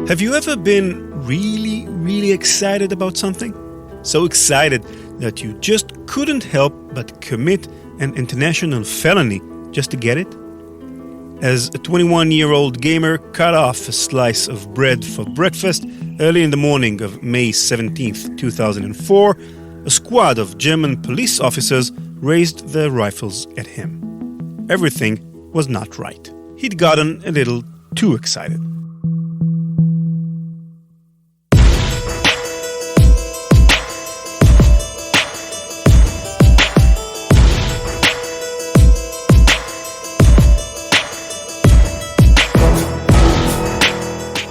Have you ever been really excited about something? So excited that you just couldn't help but commit an international felony just to get it? As a 21-year-old gamer cut off a slice of bread for breakfast early in the morning of May 17, 2004, a squad of German police officers raised their rifles at him. Everything was not right. He'd gotten a little too excited.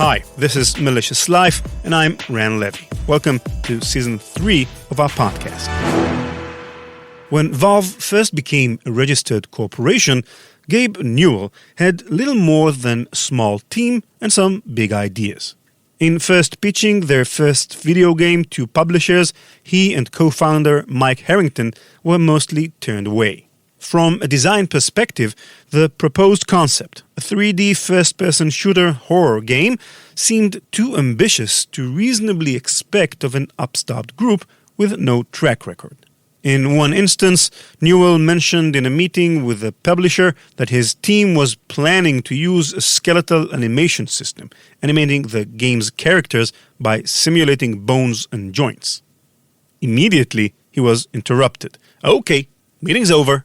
Hi, this is Malicious Life, and I'm Ran Levy. Welcome to Season 3 of our podcast. When Valve first became a registered corporation, Gabe Newell had little more than a small team and some big ideas. In first pitching their first video game to publishers, he and co-founder Mike Harrington were mostly turned away. From a design perspective, the proposed concept, a 3D first-person shooter horror game, seemed too ambitious to reasonably expect of an upstart group with no track record. In one instance, Newell mentioned in a meeting with the publisher that his team was planning to use a skeletal animation system, animating the game's characters by simulating bones and joints. Immediately, he was interrupted. Okay, meeting's over.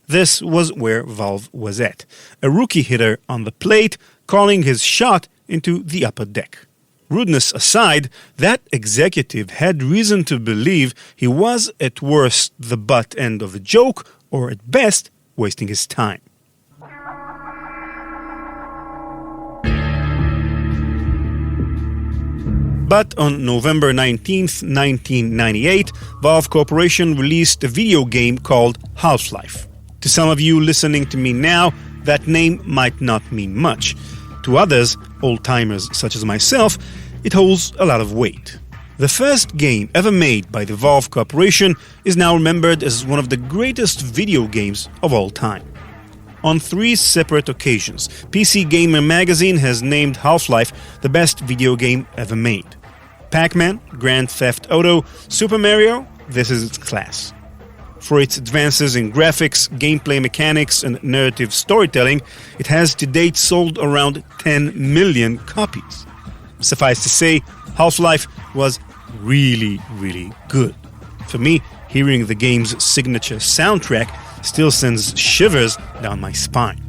This was where Valve was at, a rookie hitter on the plate calling his shot into the upper deck. Rudeness aside, that executive had reason to believe he was at worst the butt end of a joke, or at best, wasting his time. But on November 19, 1998, Valve Corporation released a video game called Half-Life. To some of you listening to me now, that name might not mean much. To others, old-timers such as myself, it holds a lot of weight. The first game ever made by the Valve Corporation is now remembered as one of the greatest video games of all time. On 3 separate occasions, PC Gamer magazine has named Half-Life the best video game ever made. Pac-Man, Grand Theft Auto, Super Mario, this is its class. For its advances in graphics, gameplay mechanics, and narrative storytelling, it has to date sold around 10 million copies. Suffice to say, Half-Life was really good. For me, hearing the game's signature soundtrack still sends shivers down my spine.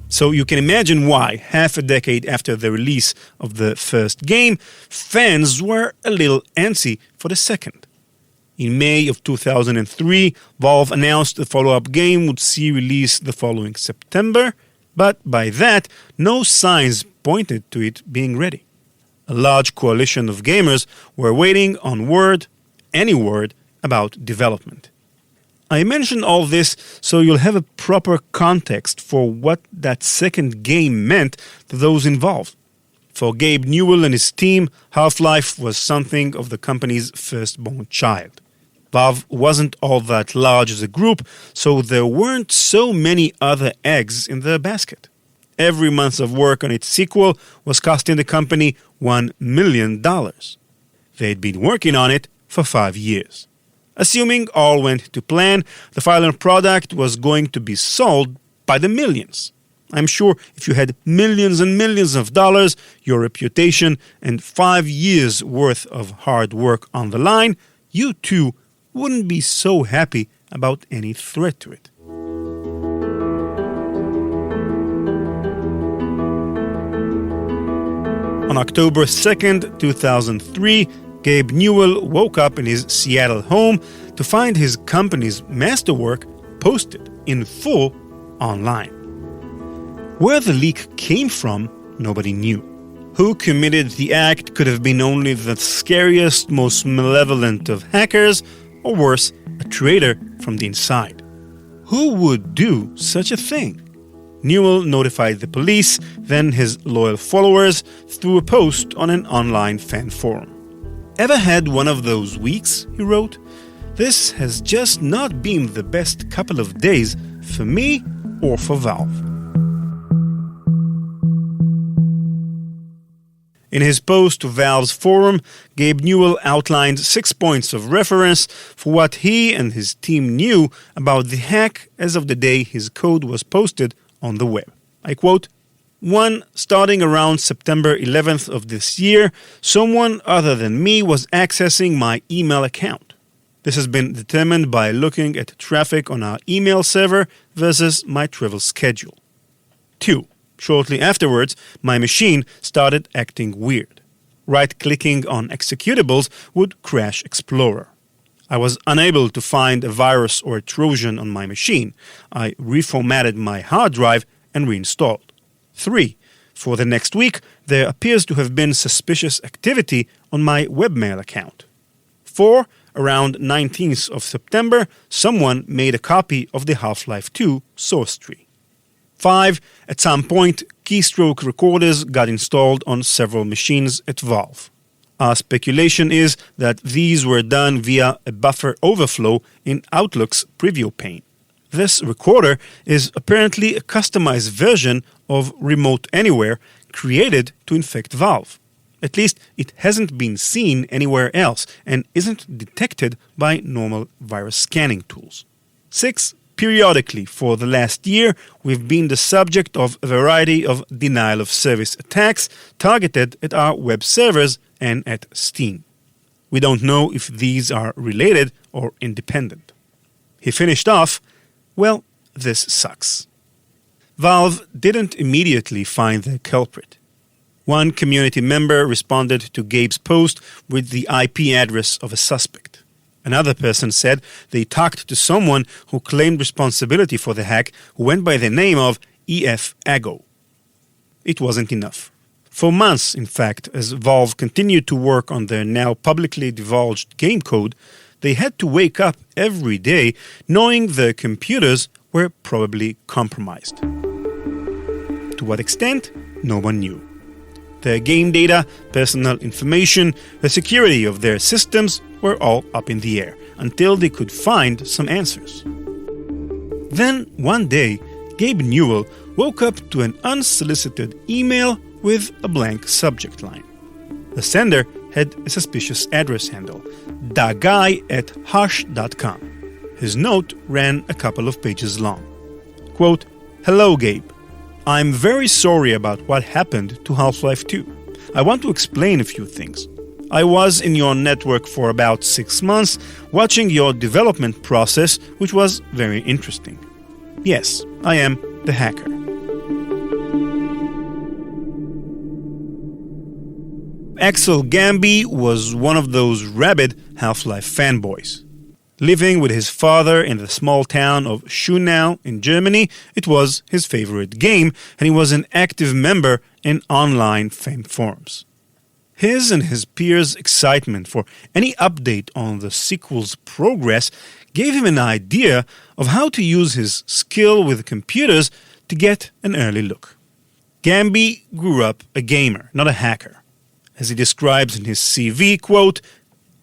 So you can imagine why, half a decade after the release of the first game, fans were a little antsy for the second. In May of 2003, Valve announced the follow-up game would see release the following September, but by that, no signs pointed to it being ready. A large coalition of gamers were waiting on any word, about development. I mention all this so you'll have a proper context for what that second game meant to those involved. For Gabe Newell and his team, Half-Life was something of the company's firstborn child. Valve wasn't all that large as a group, so there weren't so many other eggs in their basket. Every month of work on its sequel was costing the company $1 million. They'd been working on it for 5 years. Assuming all went to plan, the final product was going to be sold by the millions. I'm sure if you had millions and millions of dollars, your reputation, and 5 years' worth of hard work on the line, you too wouldn't be so happy about any threat to it. On October 2nd, 2003, Gabe Newell woke up in his Seattle home to find his company's masterwork posted in full online. Where the leak came from, nobody knew. Who committed the act could have been only the scariest, most malevolent of hackers, or worse, a traitor from the inside. Who would do such a thing? Newell notified the police, then his loyal followers, through a post on an online fan forum. Ever had one of those weeks, he wrote? This has just not been the best couple of days for me or for Valve. In his post to Valve's forum, Gabe Newell outlined 6 points of reference for what he and his team knew about the hack as of the day his code was posted on the web. I quote, 1. Starting around September 11th of this year, someone other than me was accessing my email account. This has been determined by looking at traffic on our email server versus my travel schedule. 2. Shortly afterwards, my machine started acting weird. Right-clicking on executables would crash Explorer. I was unable to find a virus or a Trojan on my machine. I reformatted my hard drive and reinstalled. 3. For the next week, there appears to have been suspicious activity on my webmail account. 4. Around 19th of September, someone made a copy of the Half-Life 2 source tree. 5. At some point, keystroke recorders got installed on several machines at Valve. Our speculation is that these were done via a buffer overflow in Outlook's preview pane. This recorder is apparently a customized version of Remote Anywhere created to infect Valve. At least it hasn't been seen anywhere else and isn't detected by normal virus scanning tools. 6. Periodically for the last year, we've been the subject of a variety of denial-of-service attacks targeted at our web servers and at Steam. We don't know if these are related or independent. He finished off, well, this sucks. Valve didn't immediately find the culprit. One community member responded to Gabe's post with the IP address of a suspect. Another person said they talked to someone who claimed responsibility for the hack who went by the name of EF Ago. It wasn't enough. For months, in fact, as Valve continued to work on their now publicly divulged game code, they had to wake up every day knowing their computers were probably compromised. To what extent? No one knew. Their game data, personal information, the security of their systems were all up in the air until they could find some answers. Then, one day, Gabe Newell woke up to an unsolicited email with a blank subject line. The sender had a suspicious address handle, daguy@hush.com. His note ran a couple of pages long. Quote, "Hello, Gabe. I'm very sorry about what happened to Half-Life 2. I want to explain a few things. I was in your network for about 6 months, watching your development process, which was very interesting. Yes, I am the hacker." Axel Gamby was one of those rabid Half-Life fanboys. Living with his father in the small town of Schönau in Germany, it was his favorite game, and he was an active member in online fan forums. His and his peers' excitement for any update on the sequel's progress gave him an idea of how to use his skill with computers to get an early look. Gamby grew up a gamer, not a hacker. As he describes in his CV, quote,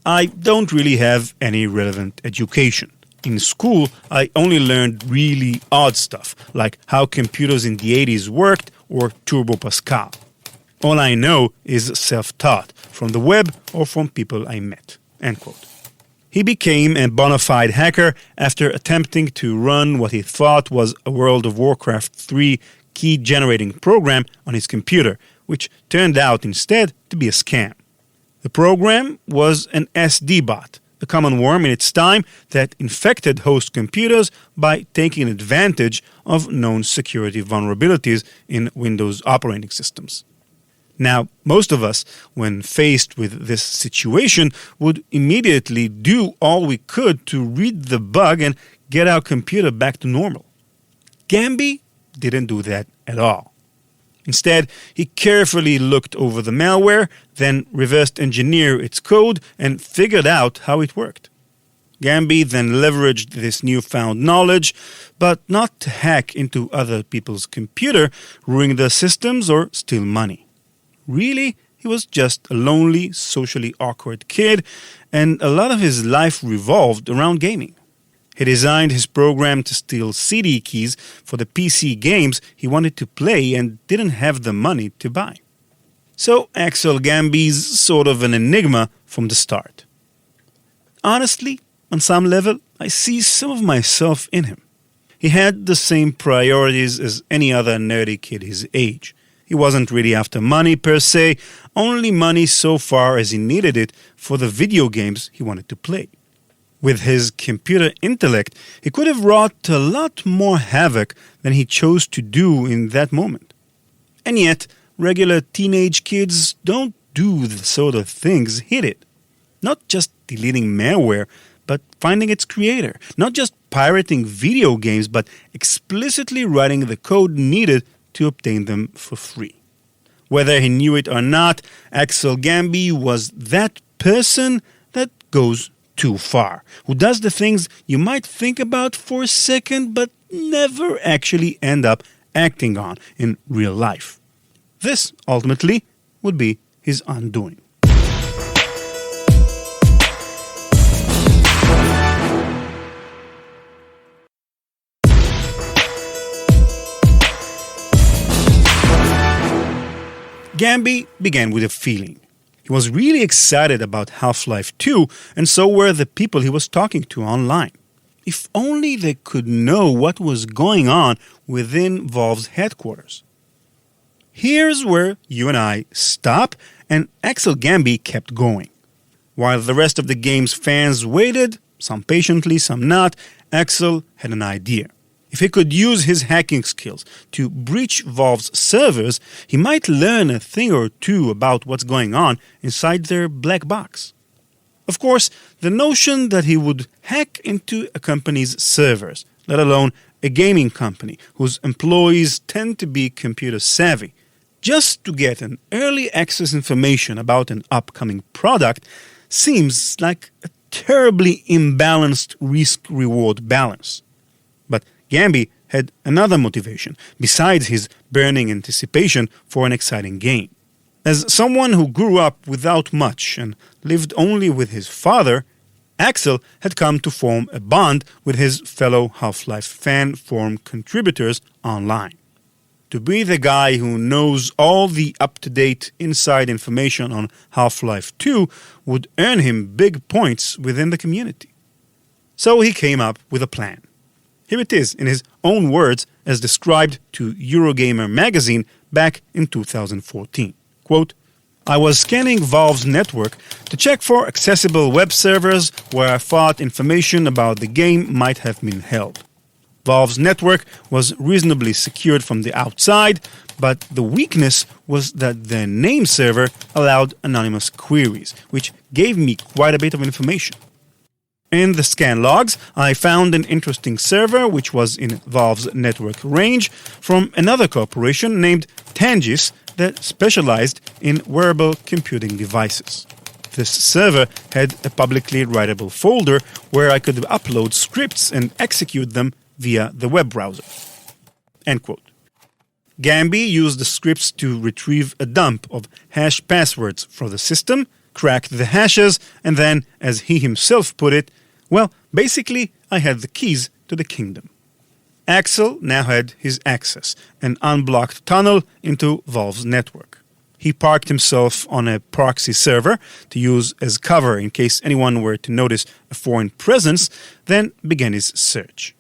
"I don't really have any relevant education. In school, I only learned really odd stuff, like how computers in the 80s worked or Turbo Pascal. All I know is self-taught, from the web or from people I met." End quote. He became a bona fide hacker after attempting to run what he thought was a World of Warcraft 3 key-generating program on his computer, which turned out instead to be a scam. The program was an SD bot, a common worm in its time that infected host computers by taking advantage of known security vulnerabilities in Windows operating systems. Now, most of us, when faced with this situation, would immediately do all we could to read the bug and get our computer back to normal. Gamby didn't do that at all. Instead, he carefully looked over the malware, then reversed engineered its code and figured out how it worked. Gamby then leveraged this newfound knowledge, but not to hack into other people's computer, ruin their systems, or steal money. Really, he was just a lonely, socially awkward kid, and a lot of his life revolved around gaming. He designed his program to steal CD keys for the PC games he wanted to play and didn't have the money to buy. So Axel Gambi's sort of an enigma from the start. Honestly, on some level, I see some of myself in him. He had the same priorities as any other nerdy kid his age. He wasn't really after money per se, only money so far as he needed it for the video games he wanted to play. With his computer intellect, he could have wrought a lot more havoc than he chose to do in that moment. And yet, regular teenage kids don't do the sort of things he did. Not just deleting malware, but finding its creator. Not just pirating video games, but explicitly writing the code needed to obtain them for free. Whether he knew it or not, Axel Gambi was that person that goes too far, who does the things you might think about for a second but never actually end up acting on in real life. This, ultimately, would be his undoing. Gambi began with a feeling. He was really excited about Half-Life 2, and so were the people he was talking to online. If only they could know what was going on within Valve's headquarters. Here's where you and I stop, and Axel Gambi kept going. While the rest of the game's fans waited, some patiently, some not, Axel had an idea. If he could use his hacking skills to breach Valve's servers, he might learn a thing or two about what's going on inside their black box. Of course, the notion that he would hack into a company's servers, let alone a gaming company whose employees tend to be computer savvy, just to get an early access information about an upcoming product seems like a terribly imbalanced risk-reward balance. But Gambi had another motivation besides his burning anticipation for an exciting game. As someone who grew up without much and lived only with his father, Axel had come to form a bond with his fellow Half-Life fan forum contributors online. To be the guy who knows all the up-to-date inside information on Half-Life 2 would earn him big points within the community. So he came up with a plan. Here it is, in his own words, as described to Eurogamer magazine back in 2014. Quote, I was scanning Valve's network to check for accessible web servers where I thought information about the game might have been held. Valve's network was reasonably secured from the outside, but the weakness was that their name server allowed anonymous queries, which gave me quite a bit of information. In the scan logs, I found an interesting server which was in Valve's network range from another corporation named Tangis that specialized in wearable computing devices. This server had a publicly writable folder where I could upload scripts and execute them via the web browser. End quote. Gambi used the scripts to retrieve a dump of hash passwords from the system, cracked the hashes, and then, as he himself put it, well, basically, I had the keys to the kingdom. Axel now had his access, an unblocked tunnel into Valve's network. He parked himself on a proxy server to use as cover in case anyone were to notice a foreign presence, then began his search.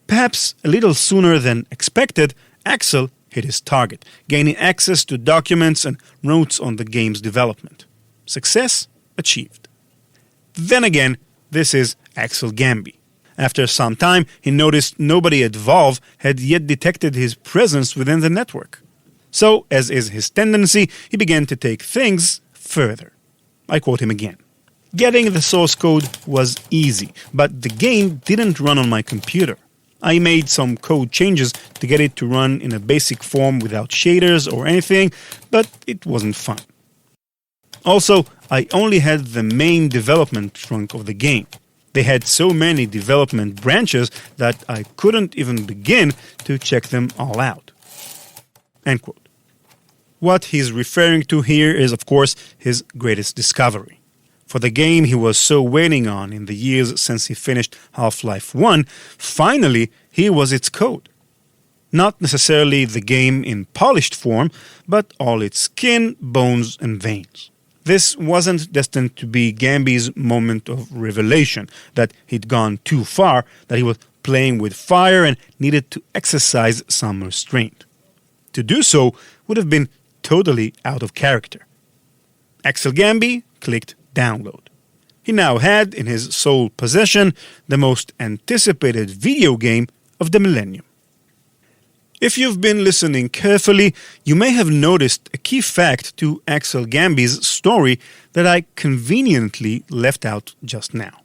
Perhaps a little sooner than expected, Axel hit his target, gaining access to documents and notes on the game's development. Success achieved. Then again, this is Axel Gambi. After some time, he noticed nobody at Valve had yet detected his presence within the network. So, as is his tendency, he began to take things further. I quote him again. Getting the source code was easy, but the game didn't run on my computer. I made some code changes to get it to run in a basic form without shaders or anything, but it wasn't fun. Also, I only had the main development trunk of the game. They had so many development branches that I couldn't even begin to check them all out. End quote. What he's referring to here is, of course, his greatest discovery. For the game he was so waiting on in the years since he finished Half-Life 1, finally he was its code. Not necessarily the game in polished form, but all its skin, bones, and veins. This wasn't destined to be Gambi's moment of revelation, that he'd gone too far, that he was playing with fire and needed to exercise some restraint. To do so would have been totally out of character. Axel Gambi clicked download. He now had in his sole possession the most anticipated video game of the millennium. If you've been listening carefully, you may have noticed a key fact to Axel Gambi's story that I conveniently left out just now.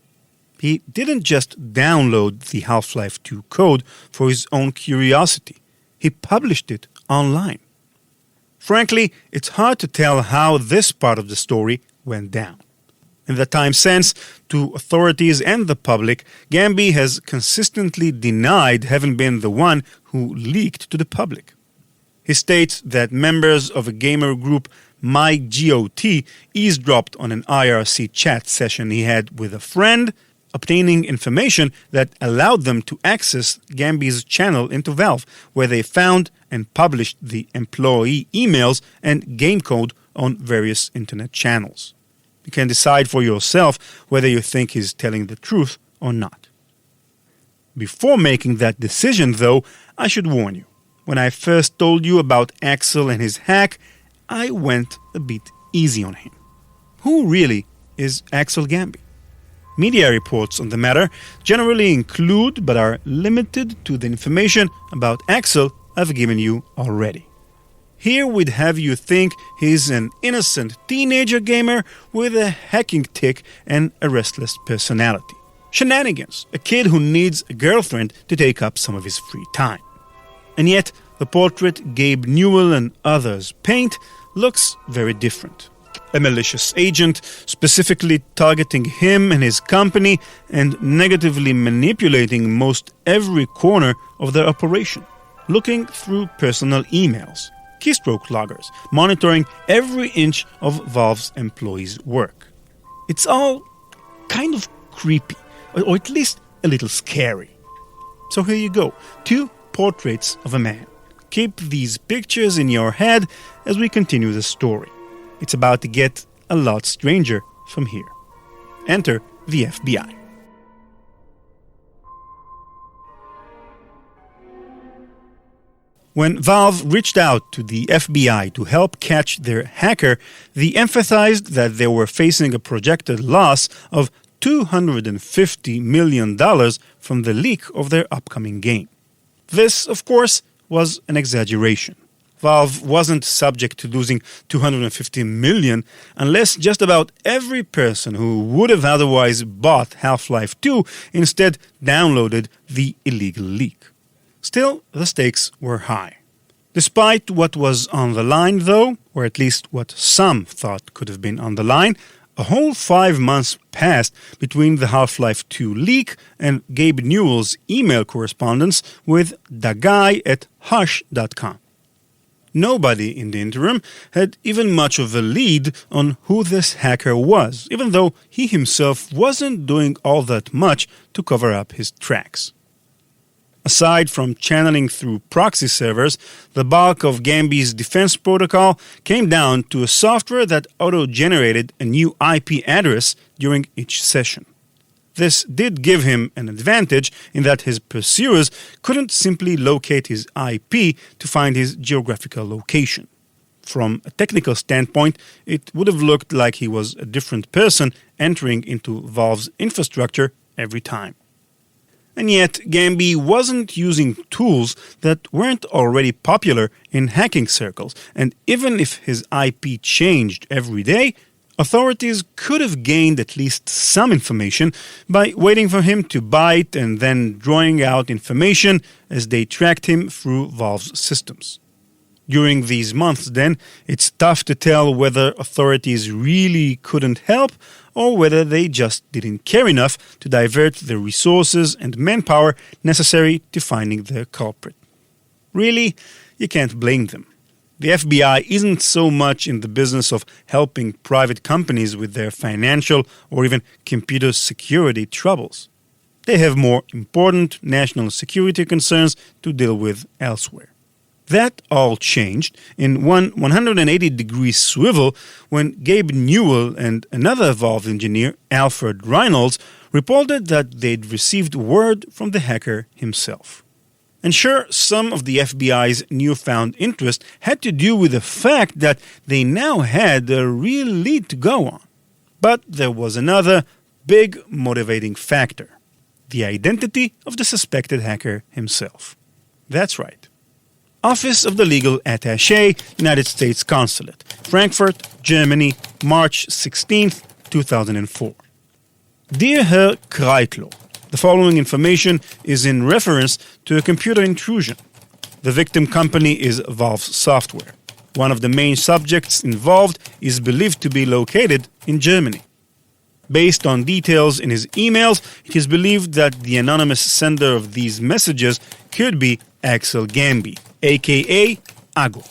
He didn't just download the Half-Life 2 code for his own curiosity. He published it online. Frankly, it's hard to tell how this part of the story went down. In the time since, to authorities and the public, Gambi has consistently denied having been the one who leaked to the public. He states that members of a gamer group, MyGOT, eavesdropped on an IRC chat session he had with a friend, obtaining information that allowed them to access Gambi's channel into Valve, where they found and published the employee emails and game code on various internet channels. You can decide for yourself whether you think he's telling the truth or not. Before making that decision, though, I should warn you. When I first told you about Axel and his hack, I went a bit easy on him. Who really is Axel Gambi? Media reports on the matter generally include but are limited to the information about Axel I've given you already. Here we'd have you think he's an innocent teenager gamer with a hacking tick and a restless personality. Shenanigans, a kid who needs a girlfriend to take up some of his free time. And yet, the portrait Gabe Newell and others paint looks very different. A malicious agent specifically targeting him and his company and negatively manipulating most every corner of their operation, looking through personal emails, keystroke loggers, monitoring every inch of Valve's employees' work. It's all kind of creepy, or at least a little scary. So here you go, 2 portraits of a man. Keep these pictures in your head as we continue the story. It's about to get a lot stranger from here. Enter the FBI. When Valve reached out to the FBI to help catch their hacker, they emphasized that they were facing a projected loss of $250 million from the leak of their upcoming game. This, of course, was an exaggeration. Valve wasn't subject to losing $250 million unless just about every person who would have otherwise bought Half-Life 2 instead downloaded the illegal leak. Still, the stakes were high. Despite what was on the line, though, or at least what some thought could have been on the line, a whole 5 months passed between the Half-Life 2 leak and Gabe Newell's email correspondence with the guy at Hush.com. Nobody in the interim had even much of a lead on who this hacker was, even though he himself wasn't doing all that much to cover up his tracks. Aside from channeling through proxy servers, the bulk of Gambi's defense protocol came down to a software that auto-generated a new IP address during each session. This did give him an advantage in that his pursuers couldn't simply locate his IP to find his geographical location. From a technical standpoint, it would have looked like he was a different person entering into Valve's infrastructure every time. And yet, Gambi wasn't using tools that weren't already popular in hacking circles, and even if his IP changed every day, authorities could have gained at least some information by waiting for him to bite and then drawing out information as they tracked him through Valve's systems. During these months, then, it's tough to tell whether authorities really couldn't help or whether they just didn't care enough to divert the resources and manpower necessary to finding the culprit. Really, you can't blame them. The FBI isn't so much in the business of helping private companies with their financial or even computer security troubles. They have more important national security concerns to deal with elsewhere. That all changed in one 180-degree swivel when Gabe Newell and another Valve engineer, Alfred Reynolds, reported that they'd received word from the hacker himself. And sure, some of the FBI's newfound interest had to do with the fact that they now had a real lead to go on. But there was another big motivating factor: the identity of the suspected hacker himself. That's right. Office of the Legal Attaché, United States Consulate, Frankfurt, Germany, March 16, 2004. Dear Herr Kreitlow, the following information is in reference to a computer intrusion. The victim company is Valve Software. One of the main subjects involved is believed to be located in Germany. Based on details in his emails, it is believed that the anonymous sender of these messages could be Axel Gambi, aka Ago.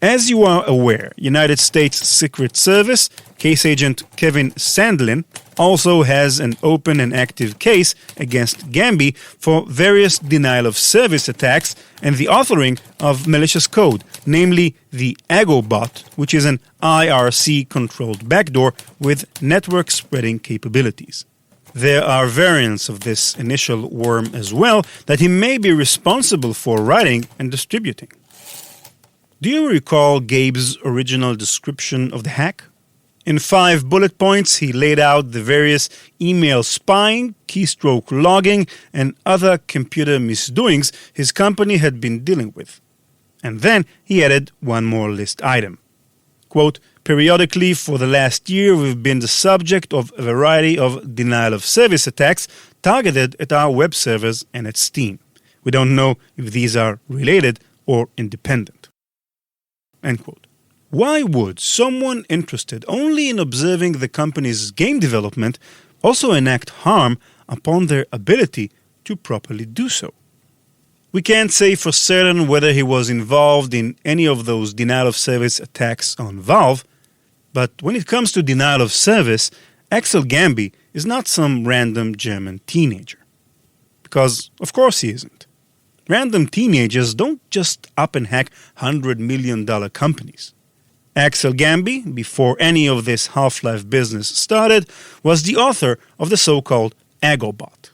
As you are aware, United States Secret Service case agent Kevin Sandlin also has an open and active case against Gambi for various denial-of-service attacks and the authoring of malicious code, namely the AgoBot, which is an IRC-controlled backdoor with network-spreading capabilities. There are variants of this initial worm as well that he may be responsible for writing and distributing. Do you recall Gabe's original description of the hack? In 5 bullet points, he laid out the various email spying, keystroke logging, and other computer misdoings his company had been dealing with. And then he added one more list item. Quote, periodically for the last year we've been the subject of a variety of denial-of-service attacks targeted at our web servers and at Steam. We don't know if these are related or independent. End quote. Why would someone interested only in observing the company's game development also enact harm upon their ability to properly do so? We can't say for certain whether he was involved in any of those denial-of-service attacks on Valve, but when it comes to denial-of-service, Axel Gambi is not some random German teenager. Because, of course, he isn't. Random teenagers don't just up and hack $100 million companies. Axel Gambi, before any of this Half-Life business started, was the author of the so-called AgoBot.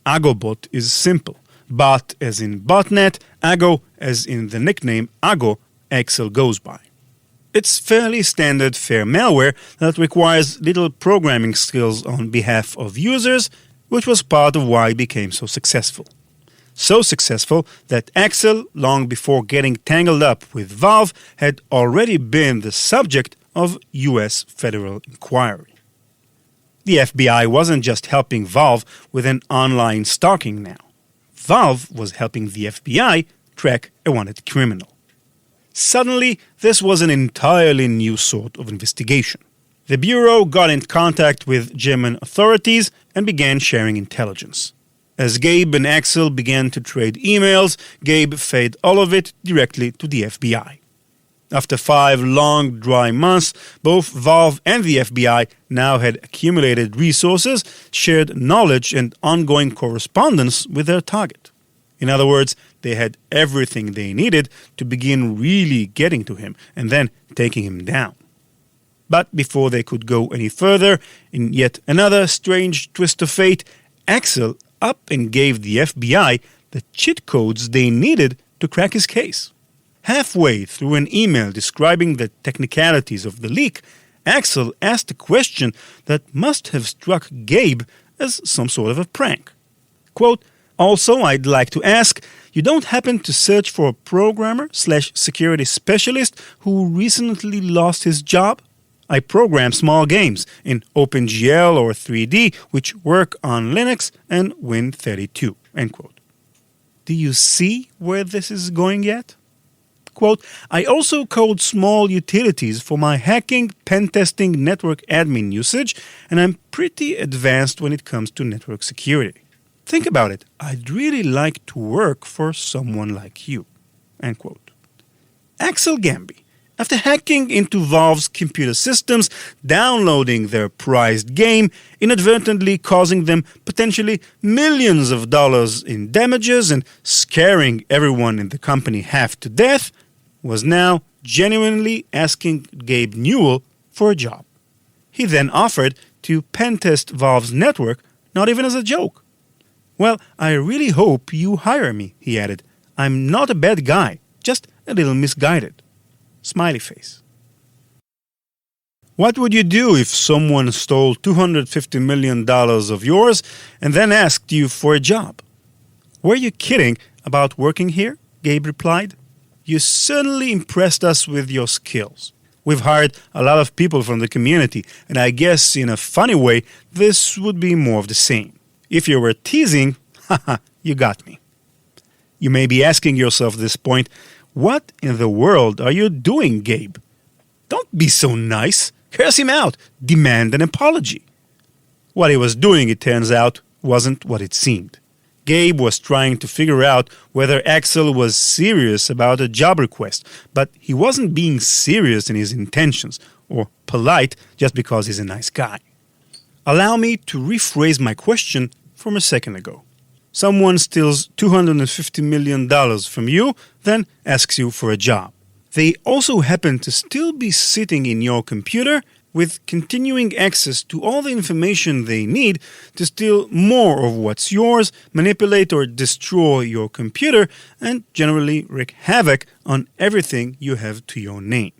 AgoBot is simple. Bot as in botnet, Ago as in the nickname Ago Axel goes by. It's fairly standard fair malware that requires little programming skills on behalf of users, which was part of why it became so successful. So successful that Axel, long before getting tangled up with Valve, had already been the subject of U.S. federal inquiry. The FBI wasn't just helping Valve with an online stalking now. Valve was helping the FBI track a wanted criminal. Suddenly, this was an entirely new sort of investigation. The Bureau got in contact with German authorities and began sharing intelligence. As Gabe and Axel began to trade emails, Gabe fed all of it directly to the FBI. After 5 long, dry months, both Valve and the FBI now had accumulated resources, shared knowledge, and ongoing correspondence with their target. In other words, they had everything they needed to begin really getting to him and then taking him down. But before they could go any further, in yet another strange twist of fate, Axel up and gave the FBI the cheat codes they needed to crack his case. Halfway through an email describing the technicalities of the leak, Axel asked a question that must have struck Gabe as some sort of a prank. Quote, also, I'd like to ask, you don't happen to search for a programmer/security specialist who recently lost his job? I program small games in OpenGL or 3D which work on Linux and Win32. End quote. Do you see where this is going yet? Quote, I also code small utilities for my hacking, pen testing, network admin usage, and I'm pretty advanced when it comes to network security. Think about it. I'd really like to work for someone like you. End quote. Axel Gambi, After hacking into Valve's computer systems, downloading their prized game, inadvertently causing them potentially millions of dollars in damages and scaring everyone in the company half to death, was now genuinely asking Gabe Newell for a job. He then offered to pen-test Valve's network, not even as a joke. "Well, I really hope you hire me," he added. "I'm not a bad guy, just a little misguided." Smiley face. What would you do if someone stole $250 million of yours and then asked you for a job? "Were you kidding about working here?" Gabe replied. "You certainly impressed us with your skills. We've hired a lot of people from the community, and I guess in a funny way, this would be more of the same. If you were teasing, haha, you got me." You may be asking yourself at this point, what in the world are you doing, Gabe? Don't be so nice. Curse him out. Demand an apology. What he was doing, it turns out, wasn't what it seemed. Gabe was trying to figure out whether Axel was serious about a job request, but he wasn't being serious in his intentions, or polite just because he's a nice guy. Allow me to rephrase my question from a second ago. Someone steals $250 million from you, then asks you for a job. They also happen to still be sitting in your computer with continuing access to all the information they need to steal more of what's yours, manipulate or destroy your computer, and generally wreak havoc on everything you have to your name.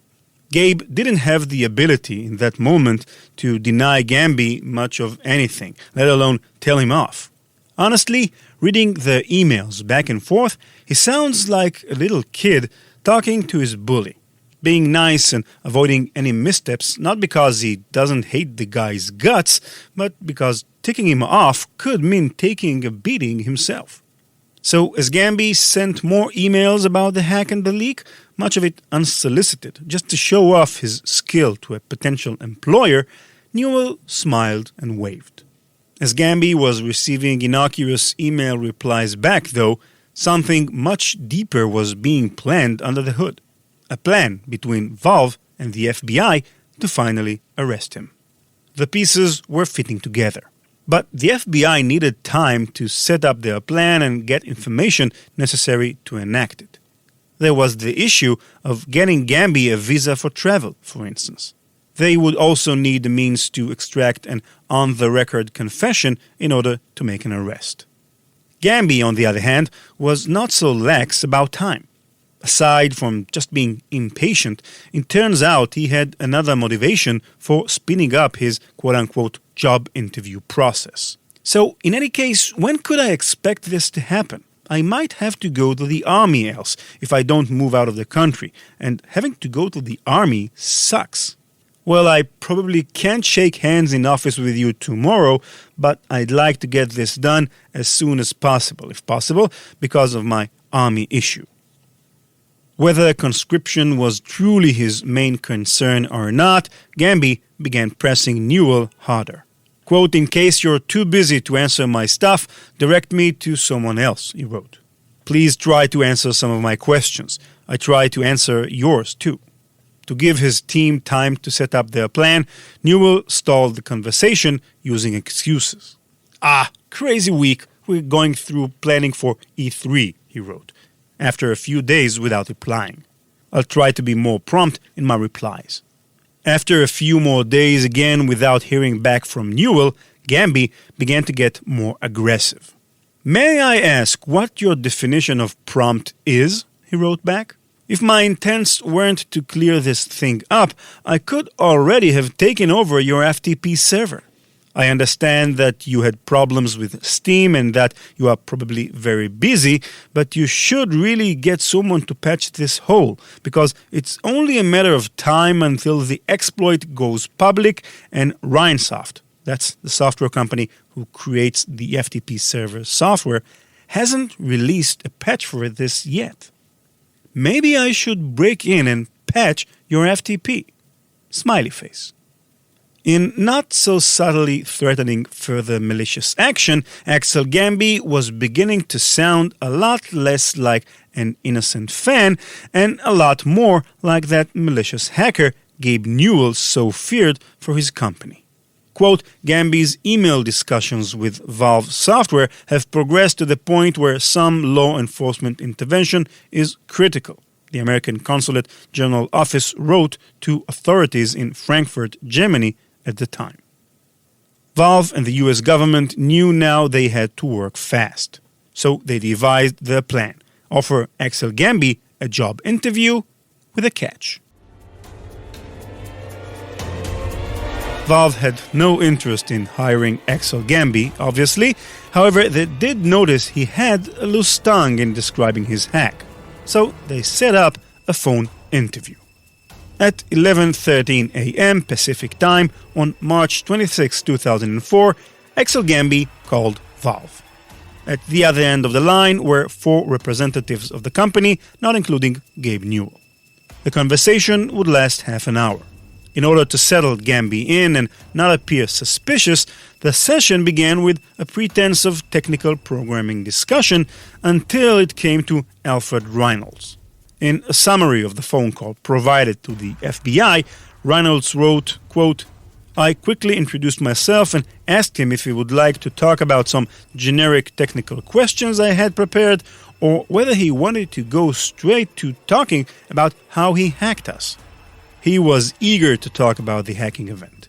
Gabe didn't have the ability in that moment to deny Gamby much of anything, let alone tell him off. Honestly, reading the emails back and forth, he sounds like a little kid talking to his bully, being nice and avoiding any missteps, not because he doesn't hate the guy's guts, but because ticking him off could mean taking a beating himself. So as Gamby sent more emails about the hack and the leak, much of it unsolicited, just to show off his skill to a potential employer, Newell smiled and waved. As Gamby was receiving innocuous email replies back, though, something much deeper was being planned under the hood. A plan between Valve and the FBI to finally arrest him. The pieces were fitting together. But the FBI needed time to set up their plan and get information necessary to enact it. There was the issue of getting Gamby a visa for travel, for instance. They would also need the means to extract an on-the-record confession in order to make an arrest. Gamby, on the other hand, was not so lax about time. Aside from just being impatient, it turns out he had another motivation for speeding up his quote-unquote job interview process. So, in any case, when could I expect this to happen? I might have to go to the army else if I don't move out of the country, and having to go to the army sucks. Well, I probably can't shake hands in office with you tomorrow, but I'd like to get this done as soon as possible, if possible, because of my army issue. Whether conscription was truly his main concern or not, Gamby began pressing Newell harder. Quote, "In case you're too busy to answer my stuff, direct me to someone else," he wrote. "Please try to answer some of my questions. I try to answer yours too." To give his team time to set up their plan, Newell stalled the conversation using excuses. Crazy week. We're going through planning for E3, he wrote, after a few days without replying. I'll try to be more prompt in my replies. After a few more days again without hearing back from Newell, Gamby began to get more aggressive. "May I ask what your definition of prompt is?" he wrote back. "If my intents weren't to clear this thing up, I could already have taken over your FTP server. I understand that you had problems with Steam and that you are probably very busy, but you should really get someone to patch this hole, because it's only a matter of time until the exploit goes public and Rhinesoft, that's the software company who creates the FTP server software, hasn't released a patch for this yet. Maybe I should break in and patch your FTP. Smiley face. In not so subtly threatening further malicious action, Axel Gamby was beginning to sound a lot less like an innocent fan and a lot more like that malicious hacker Gabe Newell so feared for his company. Quote, Gamby's email discussions with Valve Software have progressed to the point where some law enforcement intervention is critical, the American Consulate General Office wrote to authorities in Frankfurt, Germany at the time. Valve and the US government knew now they had to work fast. So they devised their plan: offer Axel Gamby a job interview with a catch. Valve had no interest in hiring Axel Gamby, obviously. However, they did notice he had a loose tongue in describing his hack. So they set up a phone interview. At 11:13 a.m. Pacific Time on March 26, 2004, Axel Gamby called Valve. At the other end of the line were 4 representatives of the company, not including Gabe Newell. The conversation would last half an hour. In order to settle Gamby in and not appear suspicious, the session began with a pretense of technical programming discussion until it came to Alfred Reynolds. In a summary of the phone call provided to the FBI, Reynolds wrote, quote, I quickly introduced myself and asked him if he would like to talk about some generic technical questions I had prepared, or whether he wanted to go straight to talking about how he hacked us. He was eager to talk about the hacking event.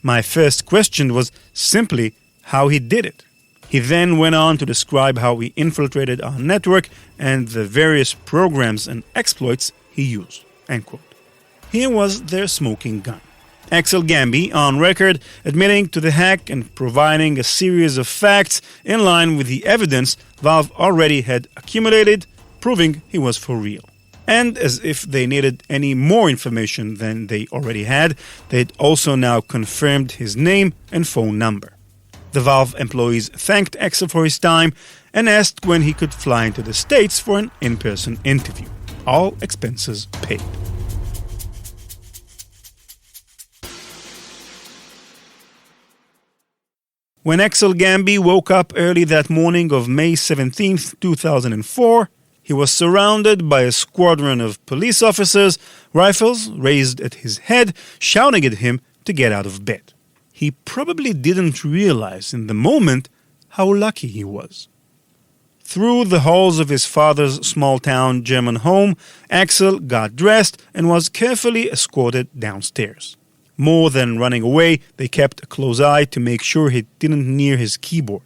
My first question was simply how he did it. He then went on to describe how he infiltrated our network and the various programs and exploits he used. End quote. Here was their smoking gun. Axel Gamby, on record, admitting to the hack and providing a series of facts in line with the evidence Valve already had accumulated, proving he was for real. And as if they needed any more information than they already had, they'd also now confirmed his name and phone number. The Valve employees thanked Axel for his time and asked when he could fly into the States for an in-person interview. All expenses paid. When Axel Gamby woke up early that morning of May 17, 2004, he was surrounded by a squadron of police officers, rifles raised at his head, shouting at him to get out of bed. He probably didn't realize in the moment how lucky he was. Through the halls of his father's small-town German home, Axel got dressed and was carefully escorted downstairs. More than running away, they kept a close eye to make sure he didn't near his keyboard.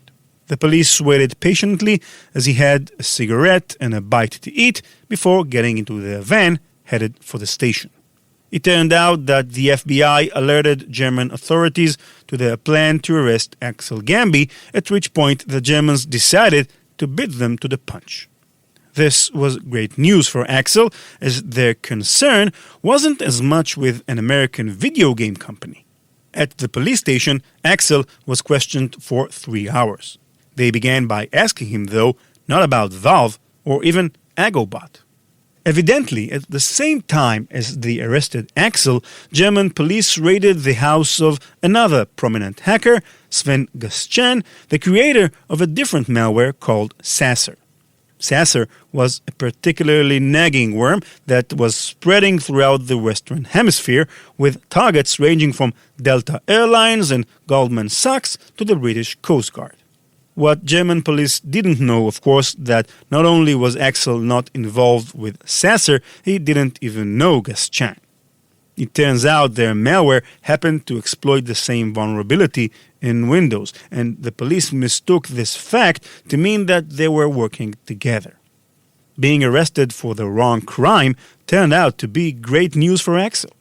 The police waited patiently as he had a cigarette and a bite to eat before getting into their van headed for the station. It turned out that the FBI alerted German authorities to their plan to arrest Axel Gamby, at which point the Germans decided to beat them to the punch. This was great news for Axel, as their concern wasn't as much with an American video game company. At the police station, Axel was questioned for 3 hours. They began by asking him, though, not about Valve or even Agobot. Evidently, at the same time as the arrested Axel, German police raided the house of another prominent hacker, Sven Gustjan, the creator of a different malware called Sasser. Sasser was a particularly nagging worm that was spreading throughout the Western Hemisphere, with targets ranging from Delta Airlines and Goldman Sachs to the British Coast Guard. What German police didn't know, of course, that not only was Axel not involved with Sasser, he didn't even know Gustjan. It turns out their malware happened to exploit the same vulnerability in Windows, and the police mistook this fact to mean that they were working together. Being arrested for the wrong crime turned out to be great news for Axel.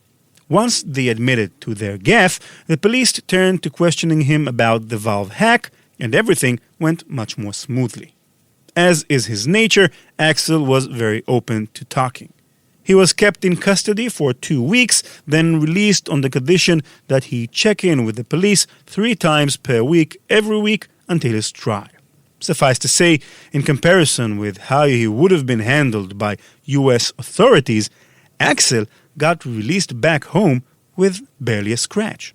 Once they admitted to their gaffe, the police turned to questioning him about the Valve hack, and everything went much more smoothly. As is his nature, Axel was very open to talking. He was kept in custody for 2 weeks, then released on the condition that he check in with the police 3 times per week, every week, until his trial. Suffice to say, in comparison with how he would have been handled by US authorities, Axel got released back home with barely a scratch.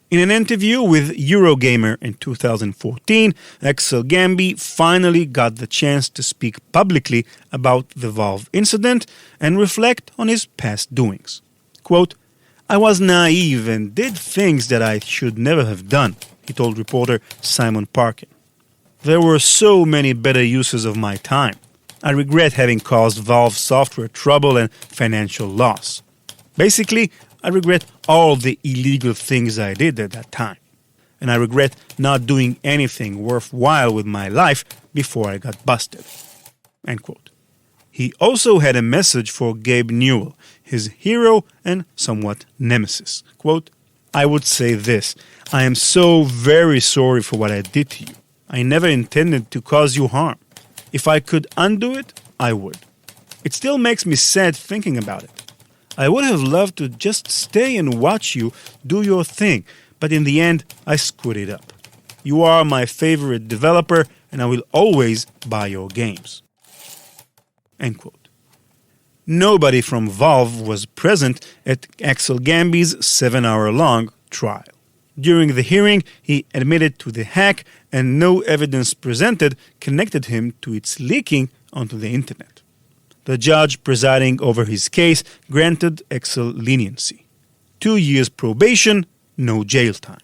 In an interview with Eurogamer in 2014, Axel Gambi finally got the chance to speak publicly about the Valve incident and reflect on his past doings. Quote, "I was naive and did things that I should never have done," he told reporter Simon Parkin. "There were so many better uses of my time. I regret having caused Valve software trouble and financial loss. Basically, I regret all the illegal things I did at that time. And I regret not doing anything worthwhile with my life before I got busted." End quote. He also had a message for Gabe Newell, his hero and somewhat nemesis. Quote, "I would say this. I am so very sorry for what I did to you. I never intended to cause you harm. If I could undo it, I would. It still makes me sad thinking about it. I would have loved to just stay and watch you do your thing, but in the end, I screwed it up. You are my favorite developer, and I will always buy your games." End quote. Nobody from Valve was present at Axel Gambi's 7-hour-long trial. During the hearing, he admitted to the hack, and no evidence presented connected him to its leaking onto the internet. The judge presiding over his case granted Axel leniency. 2 years probation, no jail time.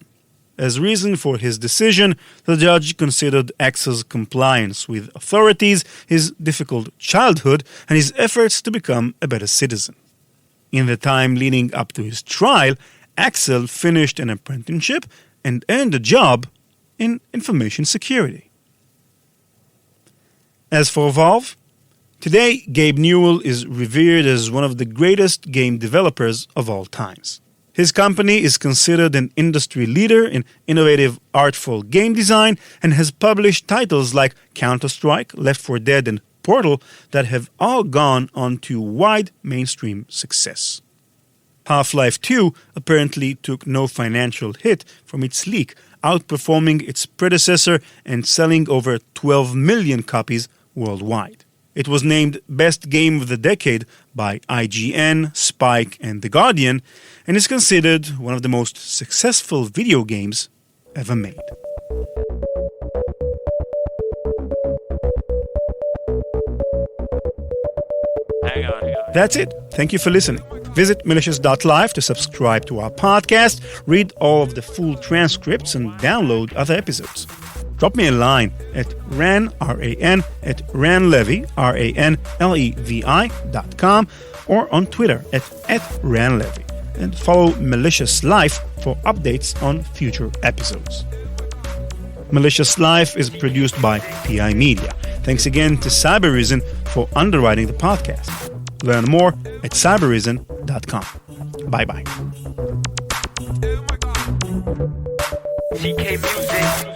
As reason for his decision, the judge considered Axel's compliance with authorities, his difficult childhood, and his efforts to become a better citizen. In the time leading up to his trial, Axel finished an apprenticeship and earned a job in information security. As for Valve, today Gabe Newell is revered as one of the greatest game developers of all times. His company is considered an industry leader in innovative, artful game design and has published titles like Counter-Strike, Left 4 Dead, and Portal that have all gone on to wide mainstream success. Half-Life 2 apparently took no financial hit from its leak, outperforming its predecessor and selling over 12 million copies worldwide. It was named Best Game of the Decade by IGN, Spike, and The Guardian, and is considered one of the most successful video games ever made. That's it. Thank you for listening. Visit malicious.live to subscribe to our podcast, read all of the full transcripts, and download other episodes. Drop me a line at ran@ranlevi, ranlevi.com, or on Twitter at @ranlevi, and follow Malicious Life for updates on future episodes. Malicious Life is produced by PI Media. Thanks again to Cybereason for underwriting the podcast. Learn more at cybereason.com. Bye-bye. CK Music.